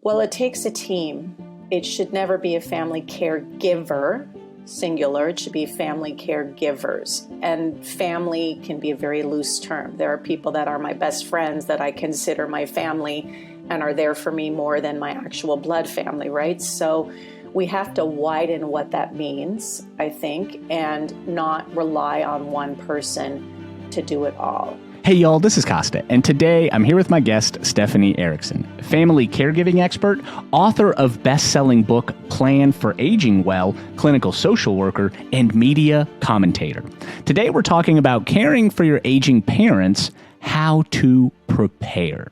Well, it takes a team. It should never be a family caregiver, singular. It should be family caregivers. And family can be a very loose term. There are people that are my best friends that I consider my family and are there for me more than my actual blood family, right? So we have to widen what that means, I think, and not rely on one person to do it all. Hey y'all, this is Kosta, and today I'm here with my guest, Stephanie Erickson, family caregiving expert, author of best-selling book Plan for Aging Well, clinical social worker, and media commentator. Today we're talking about caring for your aging parents, how to prepare.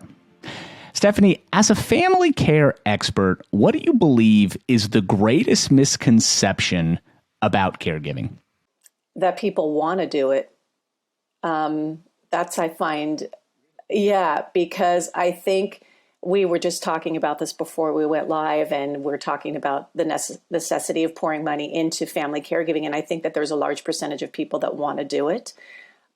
Stephanie, as a family care expert, what do you believe is the greatest misconception about caregiving? That people want to do it. That's, I find, because I think we were just talking about this before we went live, and we're talking about the necessity of pouring money into family caregiving. And I think that there's a large percentage of people that want to do it,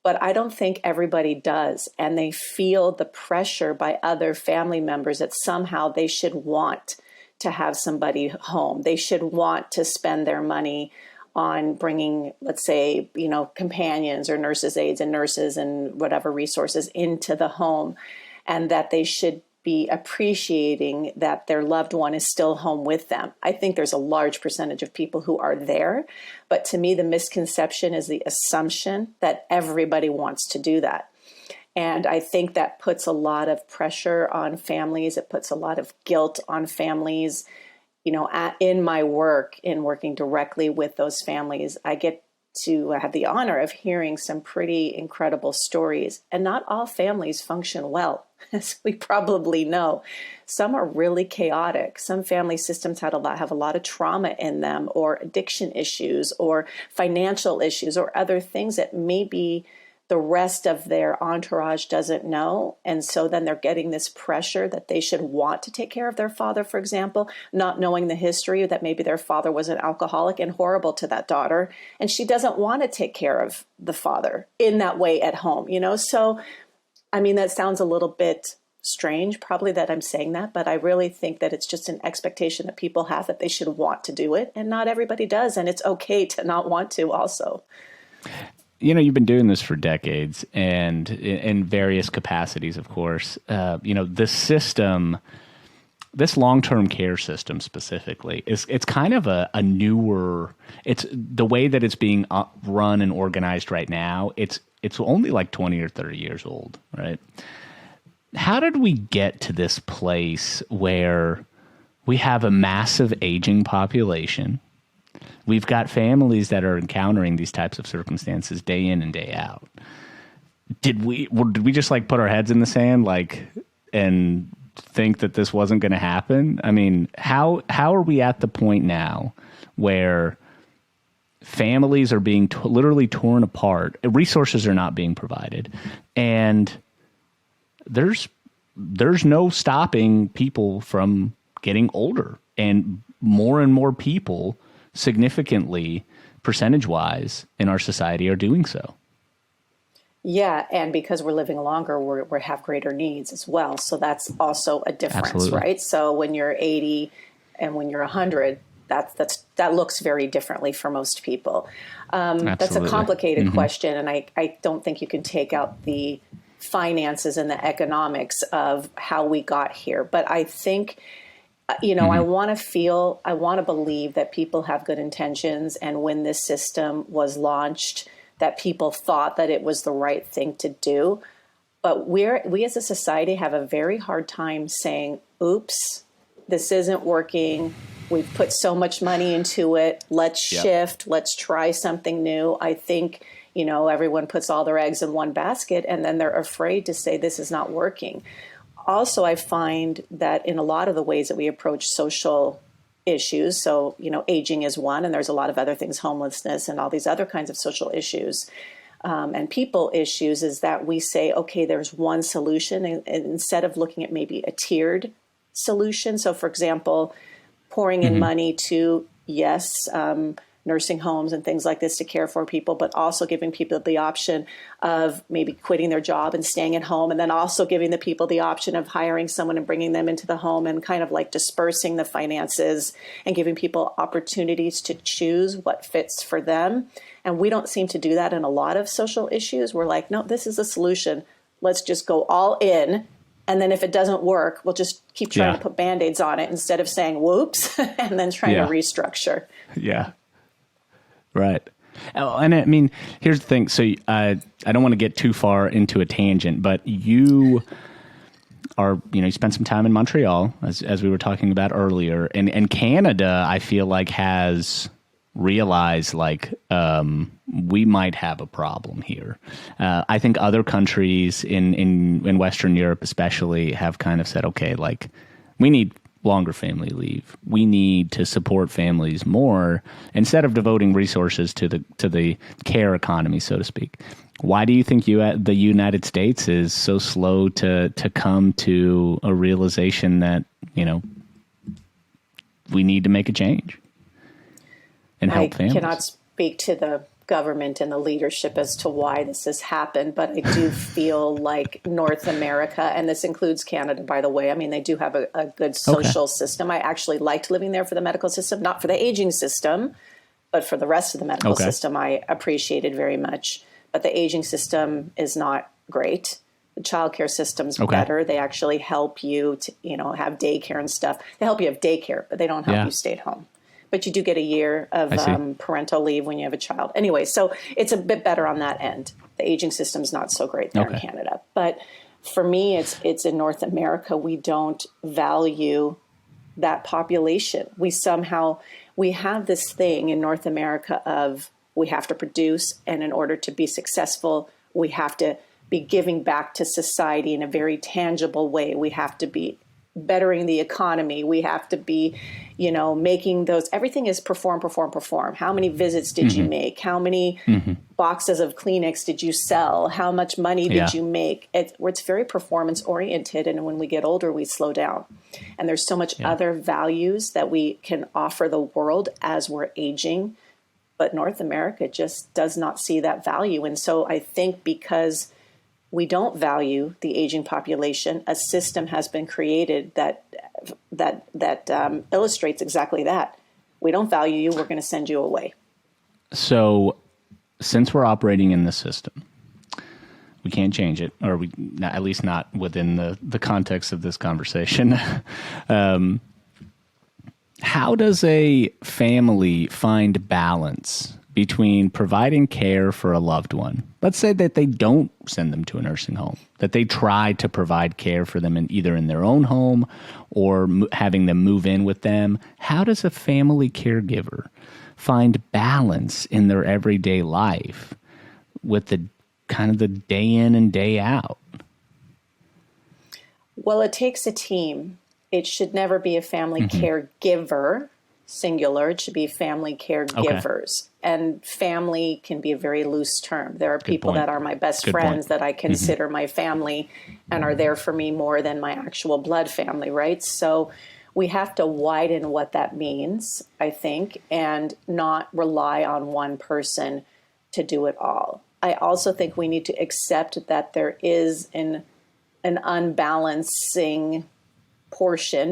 but I don't think everybody does. And they feel the pressure by other family members that somehow they should want to have somebody home. They should want to spend their money on bringing, let's say, companions or nurses' aides and nurses and whatever resources into the home, and that they should be appreciating that their loved one is still home with them. I think there's a large percentage of people who are there, but to me, the misconception is the assumption that everybody wants to do that. And I think that puts a lot of pressure on families. It puts a lot of guilt on families. In my work, in working directly with those families, I get to have the honor of hearing some pretty incredible stories. And not all families function well, as we probably know. Some are really chaotic. Some family systems have a lot of trauma in them, or addiction issues, or financial issues, or other things that maybe the rest of their entourage doesn't know. And so then they're getting this pressure that they should want to take care of their father, for example, not knowing the history that maybe their father was an alcoholic and horrible to that daughter. And she doesn't want to take care of the father in that way at home, So, that sounds a little bit strange, probably, that I'm saying that, but I really think that it's just an expectation that people have that they should want to do it. And not everybody does. And it's okay to not want to also. You've been doing this for decades, and in various capacities, of course. This system, this long-term care system specifically, it's kind of a newer. It's the way that it's being run and organized right now. It's only like 20 or 30 years old, right? How did we get to this place where we have a massive aging population? We've got families that are encountering these types of circumstances day in and day out. Did we just put our heads in the sand and think that this wasn't going to happen? How are we at the point now where families are being literally torn apart, resources are not being provided, and there's no stopping people from getting older, and more people significantly, percentage-wise, in our society are doing so. Yeah, and because we're living longer, we have greater needs as well. So that's also a difference, Absolutely. Right? So when you're 80 and when you're 100, that looks very differently for most people. That's a complicated question, and I don't think you can take out the finances and the economics of how we got here. But I think I want to believe that people have good intentions. And when this system was launched, that people thought that it was the right thing to do. But we as a society have a very hard time saying, oops, this isn't working. We've put so much money into it. Let's shift. Let's try something new. I think, everyone puts all their eggs in one basket, and then they're afraid to say this is not working. Also, I find that in a lot of the ways that we approach social issues, so, aging is one, and there's a lot of other things, homelessness and all these other kinds of social issues and people issues, is that we say, okay, there's one solution, and instead of looking at maybe a tiered solution. So, for example, pouring in money to, nursing homes and things like this to care for people, but also giving people the option of maybe quitting their job and staying at home, and then also giving the people the option of hiring someone and bringing them into the home, and kind of like dispersing the finances and giving people opportunities to choose what fits for them. And we don't seem to do that in a lot of social issues. We're like, no, this is a solution. Let's just go all in. And then if it doesn't work, we'll just keep trying to put Band-Aids on it instead of saying, whoops, and then trying to restructure. Yeah. Right. Oh, and I mean, here's the thing. So I don't want to get too far into a tangent, but you are, you spent some time in Montreal, as we were talking about earlier. And Canada, I feel like, has realized we might have a problem here. I think other countries in Western Europe especially have kind of said, okay, we need longer family leave. We need to support families more instead of devoting resources to the care economy, so to speak. Why do you think the United States is so slow to come to a realization that, we need to make a change and help families? I cannot speak to the government and the leadership as to why this has happened, but I do feel like North America, and this includes Canada, by the way, I mean, they do have a good social system. I actually liked living there for the medical system, not for the aging system, but for the rest of the medical system, I appreciated very much. But the aging system is not great. The childcare system's better. They actually help you to, have daycare and stuff. They help you have daycare, but they don't help you stay at home. But you do get a year of parental leave when you have a child. Anyway, so it's a bit better on that end. The aging system's not so great there in Canada. But for me, it's in North America, we don't value that population. We have this thing in North America of we have to produce, and in order to be successful, we have to be giving back to society in a very tangible way. We have to be bettering the economy. We have to be, making those, everything is perform. How many visits did you make? How many boxes of Kleenex did you sell? How much money did you make? It's very performance oriented. And when we get older, we slow down. And there's so much other values that we can offer the world as we're aging. But North America just does not see that value. And so I think because we don't value the aging population, a system has been created that illustrates exactly that. We don't value you, we're going to send you away. So since we're operating in this system, we can't change it, or at least not within the context of this conversation. How does a family find balance between providing care for a loved one? Let's say that they don't send them to a nursing home, that they try to provide care for them either in their own home or having them move in with them. How does a family caregiver find balance in their everyday life with the kind of the day in and day out? Well, it takes a team. It should never be a family caregiver, singular. It should be family caregivers. And family can be a very loose term. There are people that are my best friends that I consider my family and are there for me more than my actual blood family, right? So we have to widen what that means, I think, and not rely on one person to do it all. I also think we need to accept that there is an unbalancing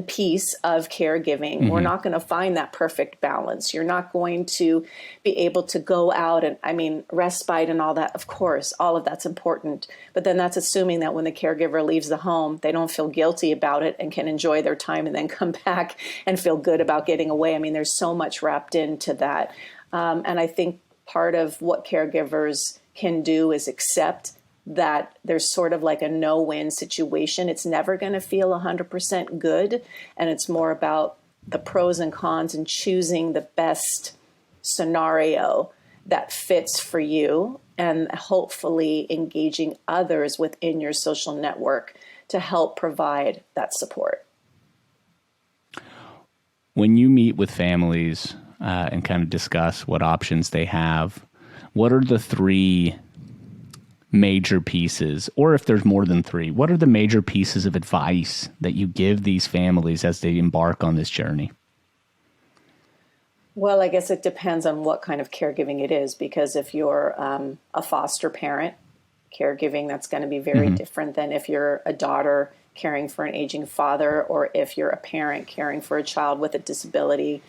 piece of caregiving. We're not going to find that perfect balance. You're not going to be able to go out and, respite and all that. Of course, all of that's important. But then that's assuming that when the caregiver leaves the home, they don't feel guilty about it and can enjoy their time and then come back and feel good about getting away. There's so much wrapped into that. And I think part of what caregivers can do is accept that there's sort of like a no-win situation. It's never going to feel 100% good. And it's more about the pros and cons and choosing the best scenario that fits for you and hopefully engaging others within your social network to help provide that support. When you meet with families and kind of discuss what options they have, what are the three major pieces, or if there's more than three, what are the major pieces of advice that you give these families as they embark on this journey? Well, I guess it depends on what kind of caregiving it is, because if you're a foster parent, caregiving, that's going to be very different than if you're a daughter caring for an aging father, or if you're a parent caring for a child with a disability.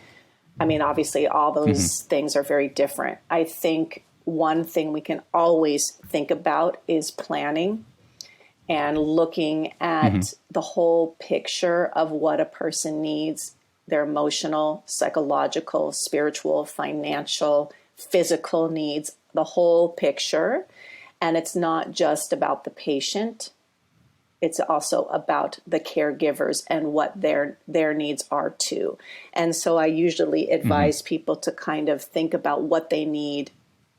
I mean, obviously, all those things are very different. I think one thing we can always think about is planning and looking at the whole picture of what a person needs, their emotional, psychological, spiritual, financial, physical needs, the whole picture. And it's not just about the patient. It's also about the caregivers and what their needs are too. And so I usually advise people to kind of think about what they need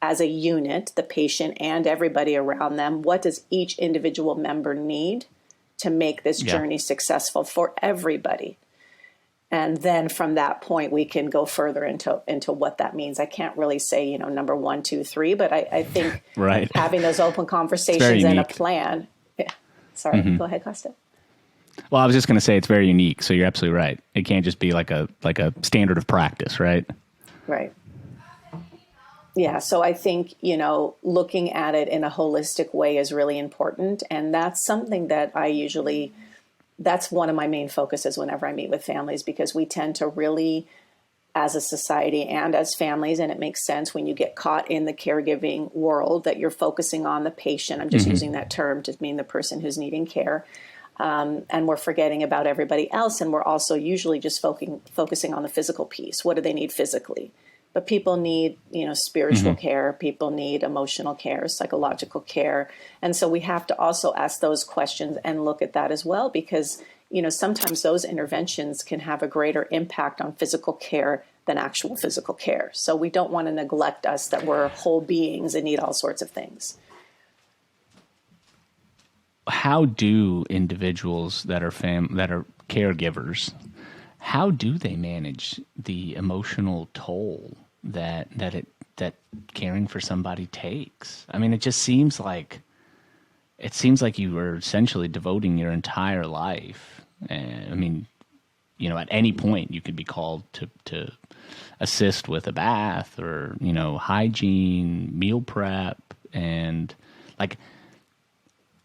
as a unit, the patient and everybody around them. What does each individual member need to make this journey successful for everybody? And then from that point, we can go further into what that means. I can't really say, number 1, 2, 3, but I think having those open conversations and a plan. Yeah. Sorry, go ahead, Kosta. Well, I was just going to say it's very unique. So you're absolutely right. It can't just be like a standard of practice, right? Right. Yeah. So I think, looking at it in a holistic way is really important. And that's something that that's one of my main focuses whenever I meet with families, because we tend to really, as a society and as families, and it makes sense when you get caught in the caregiving world that you're focusing on the patient. I'm just using that term to mean the person who's needing care. And we're forgetting about everybody else. And we're also usually just focusing on the physical piece. What do they need physically? But people need, spiritual care. People need emotional care, psychological care. And so we have to also ask those questions and look at that as well, because, sometimes those interventions can have a greater impact on physical care than actual physical care. So we don't want to neglect us, that we're whole beings and need all sorts of things. How do individuals that are caregivers, how do they manage the emotional toll that caring for somebody takes? I mean, it seems like you are essentially devoting your entire life. I mean, at any point you could be called to assist with a bath or, hygiene, meal prep. And like,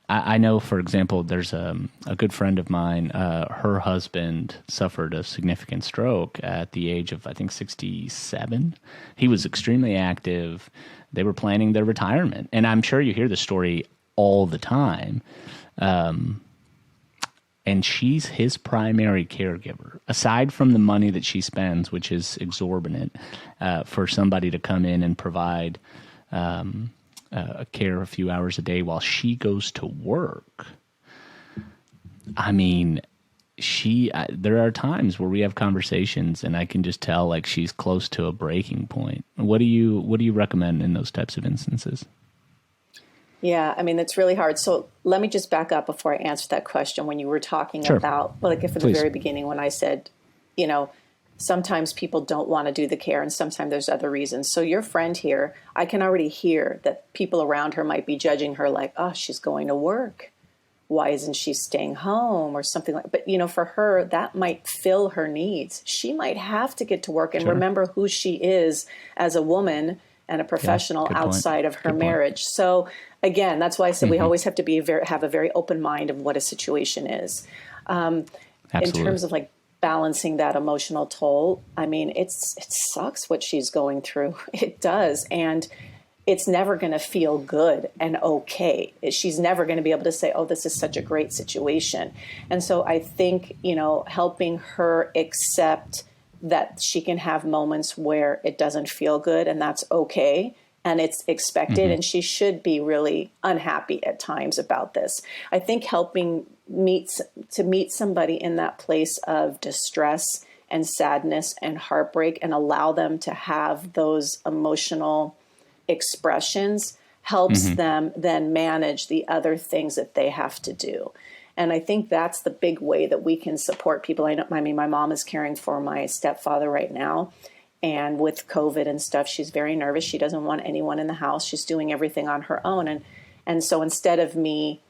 I know, for example, there's a good friend of mine, her husband suffered a significant stroke at the age of, I think, 67. He was extremely active. They were planning their retirement. And I'm sure you hear the story all the time. And she's his primary caregiver, aside from the money that she spends, which is exorbitant, for somebody to come in and provide care a few hours a day while she goes to work. I mean, there are times where we have conversations and I can just tell like she's close to a breaking point. What do you recommend in those types of instances? Yeah, I mean, it's really hard. So let me just back up before I answer that question. When you were talking about, like, if at the very beginning, when I said, sometimes people don't want to do the care and sometimes there's other reasons. So your friend here, I can already hear that people around her might be judging her like, oh, she's going to work. Why isn't she staying home or something like that? But, for her, that might fill her needs. She might have to get to work and remember who she is as a woman and a professional outside of her marriage. So again, that's why I said we always have to have a very open mind of what a situation is. In terms of like balancing that emotional toll, I mean, it sucks what she's going through. It does. And it's never going to feel good and okay. She's never going to be able to say, oh, this is such a great situation. And so I think, helping her accept that she can have moments where it doesn't feel good and that's okay. And it's expected, and she should be really unhappy at times about this. I think helping meet somebody in that place of distress and sadness and heartbreak and allow them to have those emotional expressions helps them then manage the other things that they have to do. And I think that's the big way that we can support people. I mean, my mom is caring for my stepfather right now. And with COVID and stuff, she's very nervous. She doesn't want anyone in the house. She's doing everything on her own. And so instead of me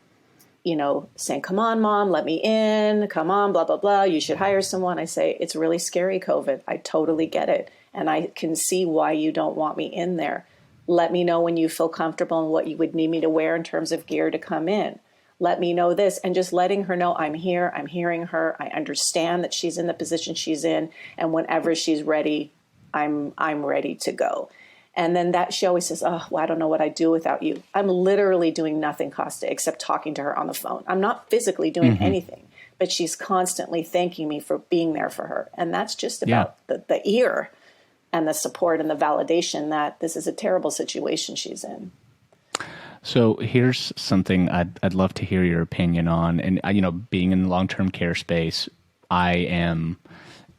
saying, come on, mom, let me in, come on, blah, blah, blah. You should hire someone. I say, it's really scary, COVID. I totally get it. And I can see why you don't want me in there. Let me know when you feel comfortable and what you would need me to wear in terms of gear to come in. Let me know this, and just letting her know I'm here, I'm hearing her, I understand that she's in the position she's in, and whenever she's ready, I'm ready to go. And then that she always says, oh, well, I don't know what I'd do without you. I'm literally doing nothing, Kosta, except talking to her on the phone. I'm not physically doing anything, but she's constantly thanking me for being there for her. And that's just about the ear and the support and the validation that this is a terrible situation she's in. So here's something I'd love to hear your opinion on. And, being in the long-term care space, I am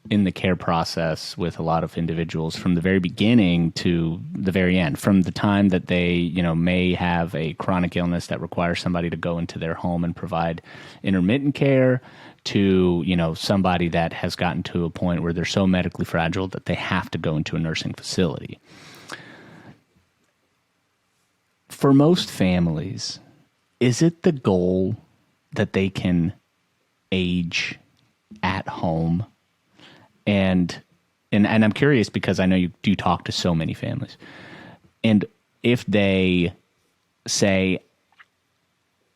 in the care process with a lot of individuals from the very beginning to the very end, from the time that they, may have a chronic illness that requires somebody to go into their home and provide intermittent care to, somebody that has gotten to a point where they're so medically fragile that they have to go into a nursing facility. For most families, is it the goal that they can age at home? And I'm curious because I know you do talk to so many families. And if they say,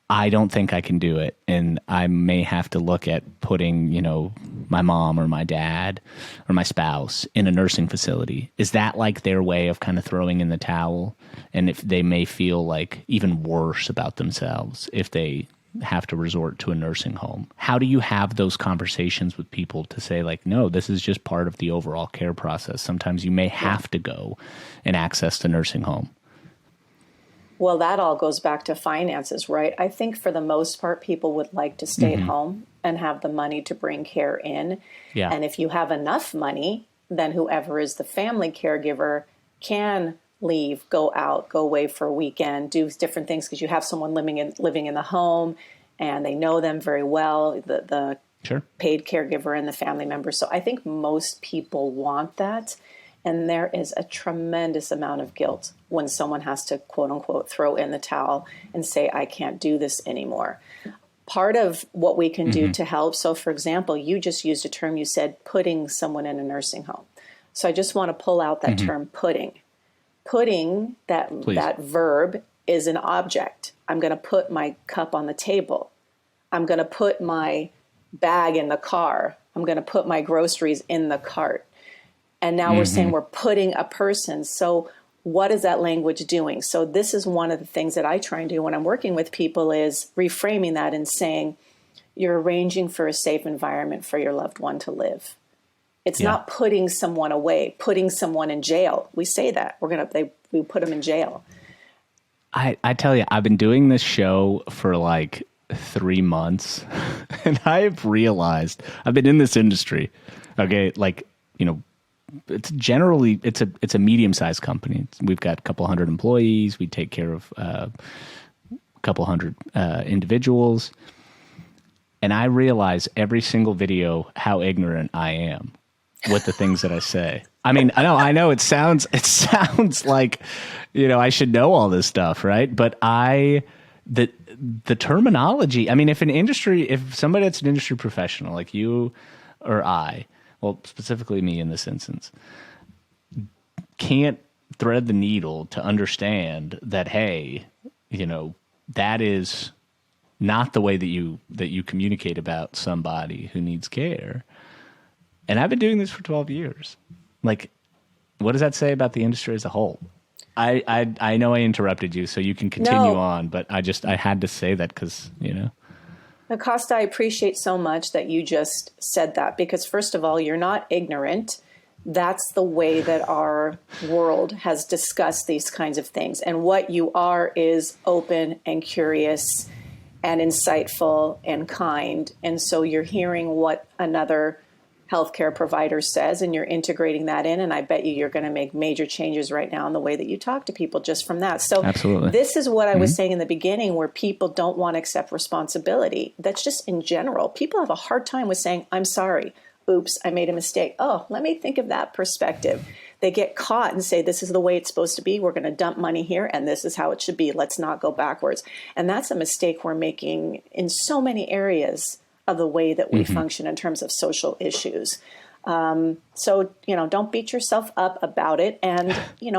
I don't think I can do it, and I may have to look at putting, my mom or my dad or my spouse in a nursing facility, is that like their way of kind of throwing in the towel? And if they may feel like even worse about themselves if they have to resort to a nursing home. How do you have those conversations with people to say, like, no, this is just part of the overall care process? Sometimes you may have to go and access the nursing home. Well, that all goes back to finances, right? I think for the most part, people would like to stay at home and have the money to bring care in. Yeah. And if you have enough money, then whoever is the family caregiver can leave, go out, go away for a weekend, do different things because you have someone living in the home and they know them very well, the Sure. paid caregiver and the family member. So I think most people want that. And there is a tremendous amount of guilt when someone has to, quote unquote, throw in the towel and say, I can't do this anymore. Part of what we can do to help. So, for example, you just used a term, you said putting someone in a nursing home. So I just want to pull out that term putting. Putting, that verb, is an object. I'm going to put my cup on the table. I'm going to put my bag in the car. I'm going to put my groceries in the cart. And now we're saying we're putting a person. So what is that language doing? So this is one of the things that I try and do when I'm working with people is reframing that and saying, you're arranging for a safe environment for your loved one to live. It's not putting someone away, putting someone in jail. We say that. We put them in jail. I tell you, I've been doing this show for like 3 months and I have realized I've been in this industry. Okay. Like, it's generally, it's a medium-sized company. We've got a couple hundred employees. We take care of a couple hundred individuals. And I realize every single video how ignorant I am with the things that I say. I mean, I know it sounds like, I should know all this stuff, right? But the terminology, I mean, if somebody that's an industry professional like you or I, well, specifically me in this instance, can't thread the needle to understand that, hey, that is not the way that you communicate about somebody who needs care. And I've been doing this for 12 years. Like, what does that say about the industry as a whole? I know I interrupted you, so you can continue on, but I had to say that because, Now, Kosta, I appreciate so much that you just said that because, first of all, you're not ignorant. That's the way that our world has discussed these kinds of things. And what you are is open and curious and insightful and kind. And so you're hearing what another healthcare provider says and you're integrating that in. And I bet you're going to make major changes right now in the way that you talk to people just from that. So Absolutely. This is what I was saying in the beginning where people don't want to accept responsibility. That's just in general. People have a hard time with saying, I'm sorry. Oops, I made a mistake. Oh, let me think of that perspective. they get caught and say, this is the way it's supposed to be. We're going to dump money here, and this is how it should be. Let's not go backwards. And that's a mistake we're making in so many areas of the way that we function in terms of social issues. So, don't beat yourself up about it. And,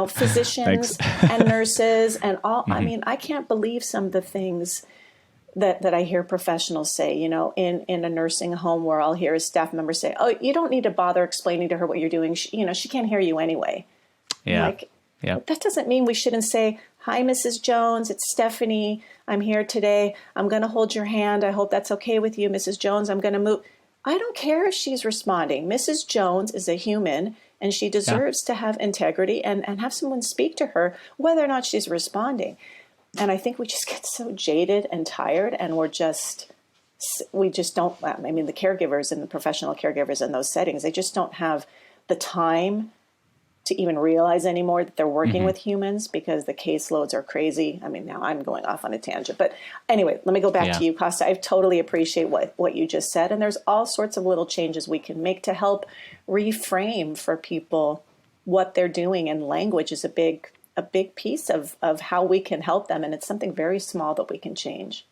physicians and nurses and all, I mean, I can't believe some of the things that I hear professionals say, in a nursing home, where I'll hear a staff member say, oh, you don't need to bother explaining to her what you're doing. She can't hear you anyway. Yeah. That doesn't mean we shouldn't say, hi, Mrs. Jones, it's Stephanie. I'm here today. I'm going to hold your hand. I hope that's okay with you, Mrs. Jones. I'm going to move. I don't care if she's responding. Mrs. Jones is a human, and she deserves to have integrity and have someone speak to her, whether or not she's responding. And I think we just get so jaded and tired, and we just don't, I mean, the caregivers and the professional caregivers in those settings, they just don't have the time to even realize anymore that they're working with humans, because the caseloads are crazy. I mean, now I'm going off on a tangent, but anyway, let me go back to you, Kosta. I totally appreciate what you just said. And there's all sorts of little changes we can make to help reframe for people what they're doing. And language is a big piece of how we can help them. And it's something very small that we can change.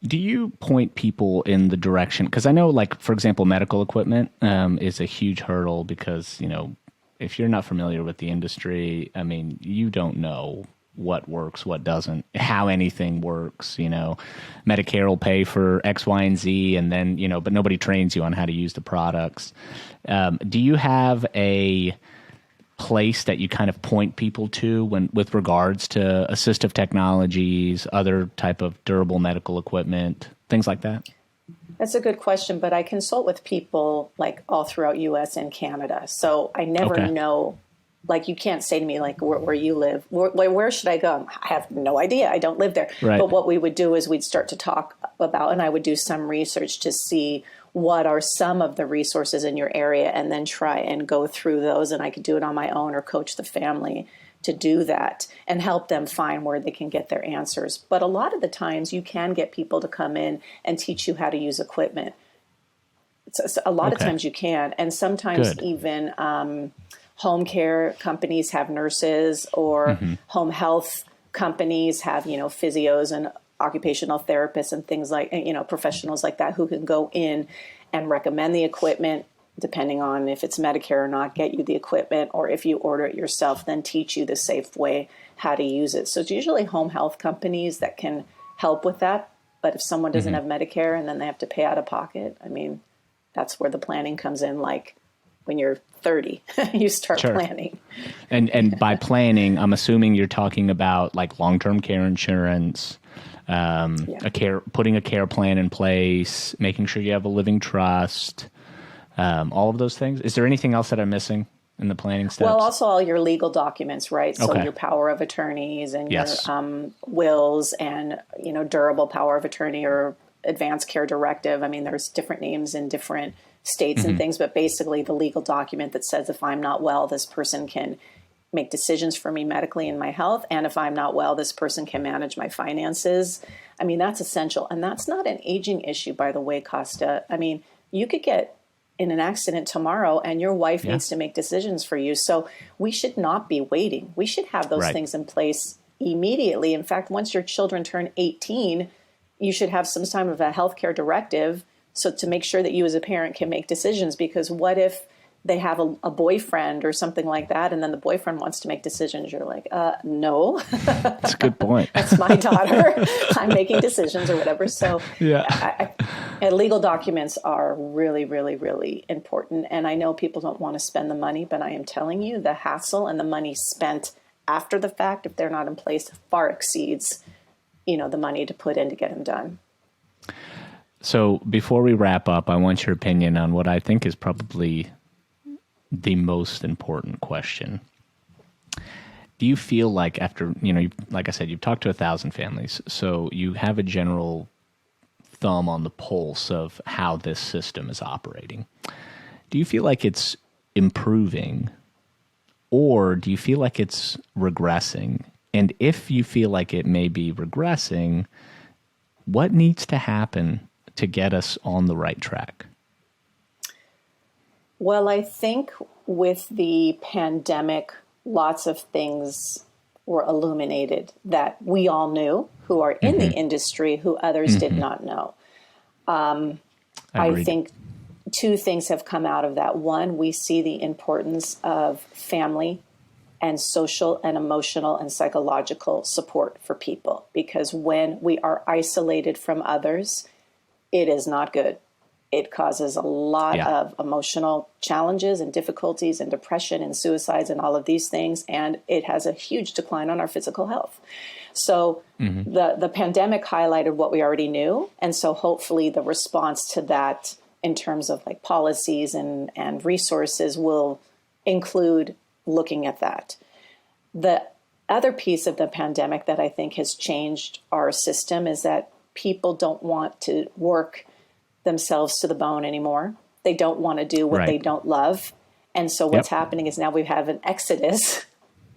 Do you point people in the direction? Because I know, like, for example, medical equipment is a huge hurdle because, if you're not familiar with the industry, I mean, you don't know what works, what doesn't, how anything works. Medicare will pay for X, Y, and Z, and then, but nobody trains you on how to use the products. Do you have a place that you kind of point people to with regards to assistive technologies, other type of durable medical equipment, things like that? That's a good question, but I consult with people like all throughout US and Canada. So I never know, like, you can't say to me, like, where you live, where should I go? I have no idea. I don't live there. Right. But what we would do is we'd start to talk about, and I would do some research to see what are some of the resources in your area, and then try and go through those. And I could do it on my own or coach the family to do that and help them find where they can get their answers. But a lot of the times you can get people to come in and teach you how to use equipment. So a lot of times you can. And sometimes even home care companies have nurses, or home health companies have, physios and occupational therapists and things like, professionals like that who can go in and recommend the equipment, depending on if it's Medicare or not, get you the equipment, or if you order it yourself, then teach you the safe way how to use it. So it's usually home health companies that can help with that. But if someone doesn't have Medicare and then they have to pay out of pocket, I mean, that's where the planning comes in. Like when you're 30, you start planning. And by planning, I'm assuming you're talking about like long-term care insurance, putting a care plan in place, making sure you have a living trust, all of those things. Is there anything else that I'm missing in the planning steps? Well, also all your legal documents, right? So your power of attorneys and your wills and, durable power of attorney or advanced care directive. I mean, there's different names in different states and things, but basically the legal document that says if I'm not well, this person can make decisions for me medically in my health. And if I'm not well, this person can manage my finances. I mean, that's essential. And that's not an aging issue, by the way, Kosta. I mean, you could get in an accident tomorrow and your wife needs to make decisions for you. So we should not be waiting. We should have those things in place immediately. In fact, once your children turn 18, you should have some kind of a healthcare directive, so to make sure that you as a parent can make decisions. Because what if they have a boyfriend or something like that, and then the boyfriend wants to make decisions? You're like, no. That's a good point. That's my daughter. I'm making decisions or whatever. So and legal documents are really, really, really important. And I know people don't want to spend the money, but I am telling you, the hassle and the money spent after the fact, if they're not in place, far exceeds, the money to put in to get them done. So before we wrap up, I want your opinion on what I think is probably the most important question. Do you feel like after, like I said, you've talked to 1,000 families, so you have a general thumb on the pulse of how this system is operating. Do you feel like it's improving, or do you feel like it's regressing? And if you feel like it may be regressing, what needs to happen to get us on the right track? Well, I think with the pandemic, lots of things were illuminated that we all knew who are in the industry, who others did not know. I think two things have come out of that. One, we see the importance of family and social and emotional and psychological support for people, because when we are isolated from others, it is not good. It causes a lot of emotional challenges and difficulties and depression and suicides and all of these things. And it has a huge decline on our physical health. So the pandemic highlighted what we already knew. And so hopefully the response to that in terms of like policies and resources will include looking at that. The other piece of the pandemic that I think has changed our system is that people don't want to work themselves to the bone anymore. They don't want to do what they don't love. And so what's happening is now we have an exodus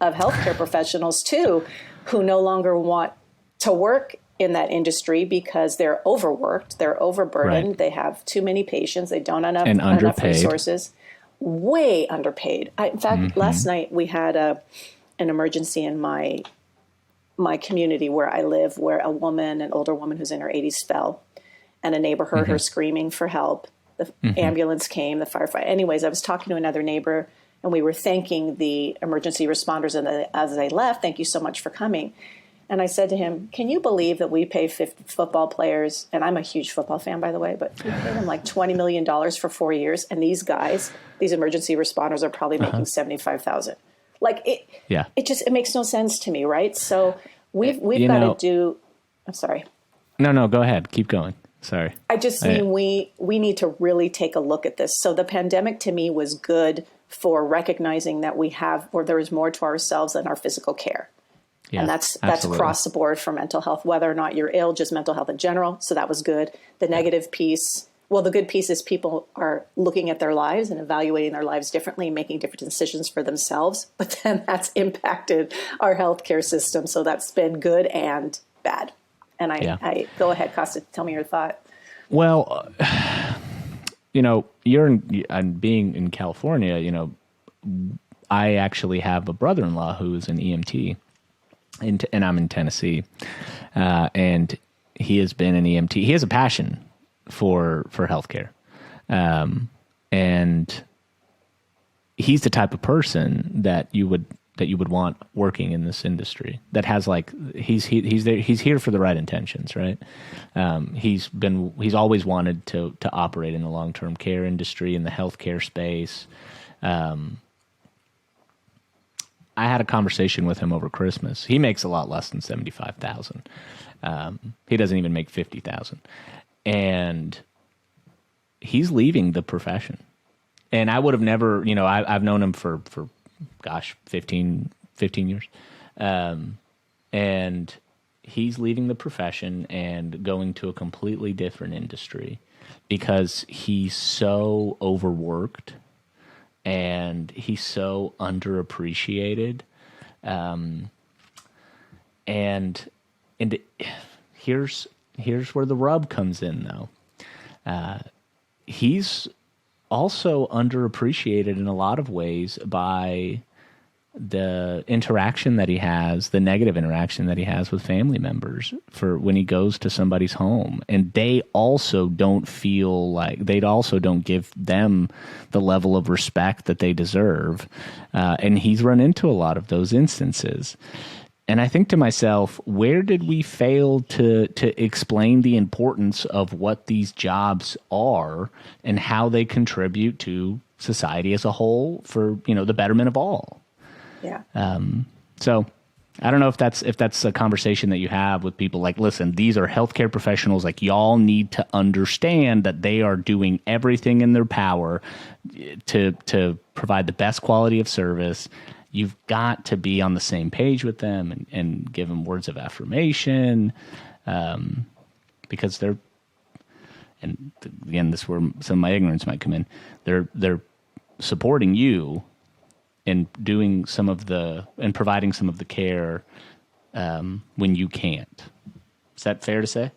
of healthcare professionals too, who no longer want to work in that industry because they're overworked, they're overburdened, they have too many patients, they don't have enough resources, way underpaid. In fact, last night we had an emergency in my community where I live, where an older woman who's in her 80s fell, and a neighbor heard her screaming for help. The ambulance came, the firefighter. Anyways, I was talking to another neighbor, and we were thanking the emergency responders as they left. Thank you so much for coming. And I said to him, can you believe that we pay football players, and I'm a huge football fan, by the way, but we pay them like $20 million for 4 years, and these guys, these emergency responders, are probably making $75,000. Like it makes no sense to me, right? So we've got to do. I'm sorry. No, go ahead. Keep going. Sorry. I just mean we need to really take a look at this. So the pandemic to me was good for recognizing that there is more to ourselves than our physical care. Yeah, and that's across the board for mental health, whether or not you're ill, just mental health in general. So that was good. The negative piece, well, the good piece is people are looking at their lives and evaluating their lives differently, making different decisions for themselves. But then that's impacted our healthcare system. So that's been good and bad. And I go ahead, Kosta, tell me your thought. Well, being in California, I actually have a brother-in-law who's an EMT, and I'm in Tennessee, and he has been an EMT. He has a passion for healthcare, and he's the type of person that you would want working in this industry, that has he's here for the right intentions, right? He's always wanted to operate in the long-term care industry, in the healthcare space. I had a conversation with him over Christmas. He makes a lot less than $75,000. He doesn't even make $50,000, and he's leaving the profession. And I would have never, I've known him for 15 years. And he's leaving the profession and going to a completely different industry because he's so overworked and he's so underappreciated. And here's where the rub comes in, though. He's also underappreciated in a lot of ways by the interaction that he has, the negative interaction that he has with family members for when he goes to somebody's home. And they also don't give them the level of respect that they deserve. And he's run into a lot of those instances. And I think to myself, where did we fail to explain the importance of what these jobs are and how they contribute to society as a whole for, the betterment of all? Yeah. So I don't know if that's a conversation that you have with people. Like, listen, these are healthcare professionals. Like, y'all need to understand that they are doing everything in their power to provide the best quality of service. You've got to be on the same page with them and give them words of affirmation, because they're, and again, this is where some of my ignorance might come in. They're supporting you in doing and providing some of the care when you can't. Is that fair to say?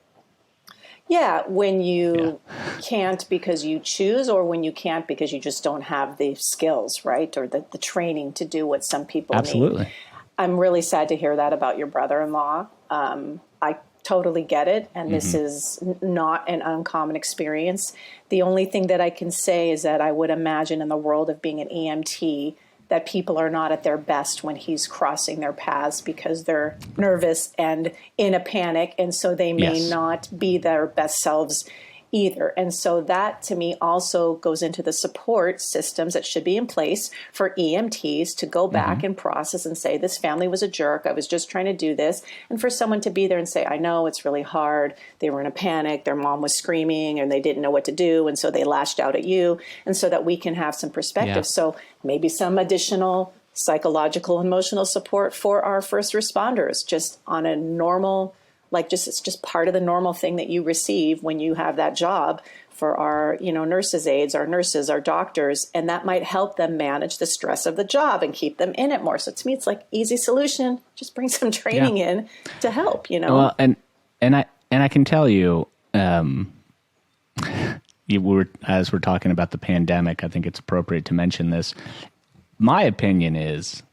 Yeah, when you can't because you choose, or when you can't because you just don't have the skills, right? Or the training to do what some people Absolutely. need. I'm really sad to hear that about your brother-in-law. I totally get it. And this is not an uncommon experience. The only thing that I can say is that I would imagine in the world of being an EMT that people are not at their best when he's crossing their paths because they're nervous and in a panic. And so they may not be their best selves either. And so that to me also goes into the support systems that should be in place for EMTs to go back and process and say, this family was a jerk. I was just trying to do this. And for someone to be there and say, I know it's really hard. They were in a panic. Their mom was screaming and they didn't know what to do. And so they lashed out at you. And so that we can have some perspective. Yeah. So maybe some additional psychological, emotional support for our first responders, just on a normal, like just it's just part of the normal thing that you receive when you have that job for our, nurses' aides, our nurses, our doctors, and that might help them manage the stress of the job and keep them in it more. So to me, it's like easy solution. Just bring some training in to help, Well, and I can tell you, as we're talking about the pandemic, I think it's appropriate to mention this. My opinion is,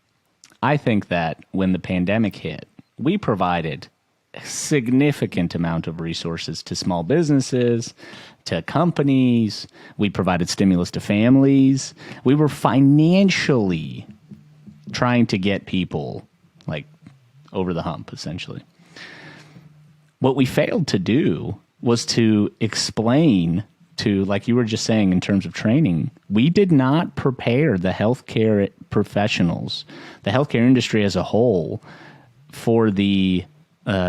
I think that when the pandemic hit, we provided a significant amount of resources to small businesses, to companies. We provided stimulus to families. We were financially trying to get people like over the hump, essentially. What we failed to do was to explain to, like you were just saying in terms of training, we did not prepare the healthcare professionals, the healthcare industry as a whole, for the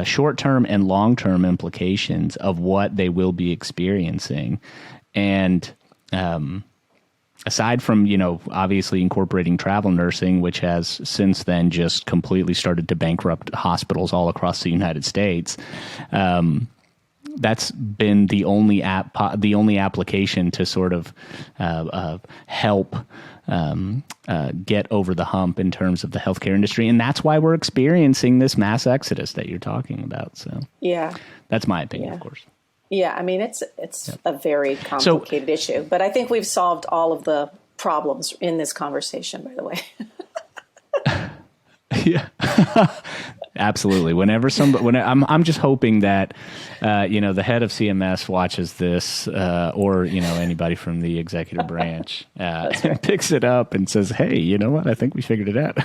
short-term and long-term implications of what they will be experiencing. And aside from, obviously incorporating travel nursing, which has since then just completely started to bankrupt hospitals all across the United States, that's been the only application to sort of help get over the hump in terms of the healthcare industry. And that's why we're experiencing this mass exodus that you're talking about. So yeah, that's my opinion, of course. Yeah, I mean, it's a very complicated issue, but I think we've solved all of the problems in this conversation, by the way. Yeah. Absolutely. I'm just hoping that, the head of CMS watches this, or, anybody from the executive branch, and picks it up and says, hey, you know what? I think we figured it out.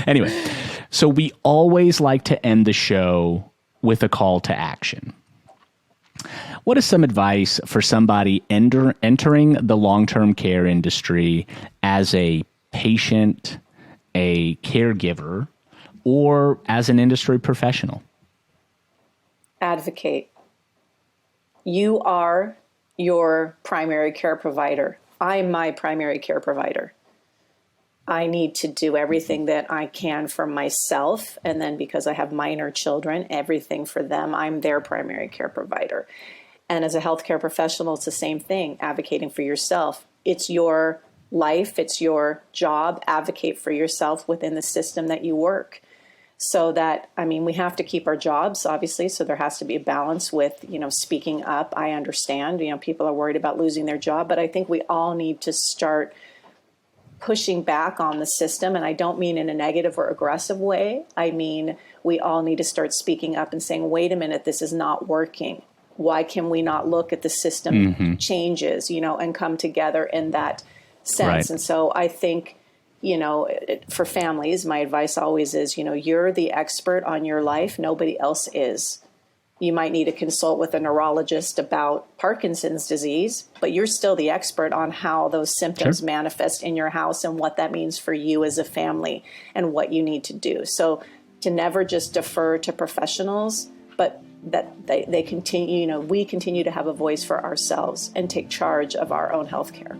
Anyway, so we always like to end the show with a call to action. What is some advice for somebody entering the long-term care industry as a patient, a caregiver, or as an industry professional? Advocate. You are your primary care provider. I'm my primary care provider. I need to do everything that I can for myself. And then because I have minor children, everything for them, I'm their primary care provider. And as a healthcare professional, it's the same thing, advocating for yourself. It's your life, it's your job. Advocate for yourself within the system that you work. So that, we have to keep our jobs, obviously, so there has to be a balance with, speaking up. I understand, people are worried about losing their job, but I think we all need to start pushing back on the system. And I don't mean in a negative or aggressive way. I mean, we all need to start speaking up and saying, wait a minute, this is not working. Why can we not look at the system changes, and come together in that sense? Right. And so I think, for families, my advice always is, you're the expert on your life. Nobody else is. You might need to consult with a neurologist about Parkinson's disease, but you're still the expert on how those symptoms manifest in your house and what that means for you as a family and what you need to do. So to never just defer to professionals, but that they continue, we continue to have a voice for ourselves and take charge of our own health care.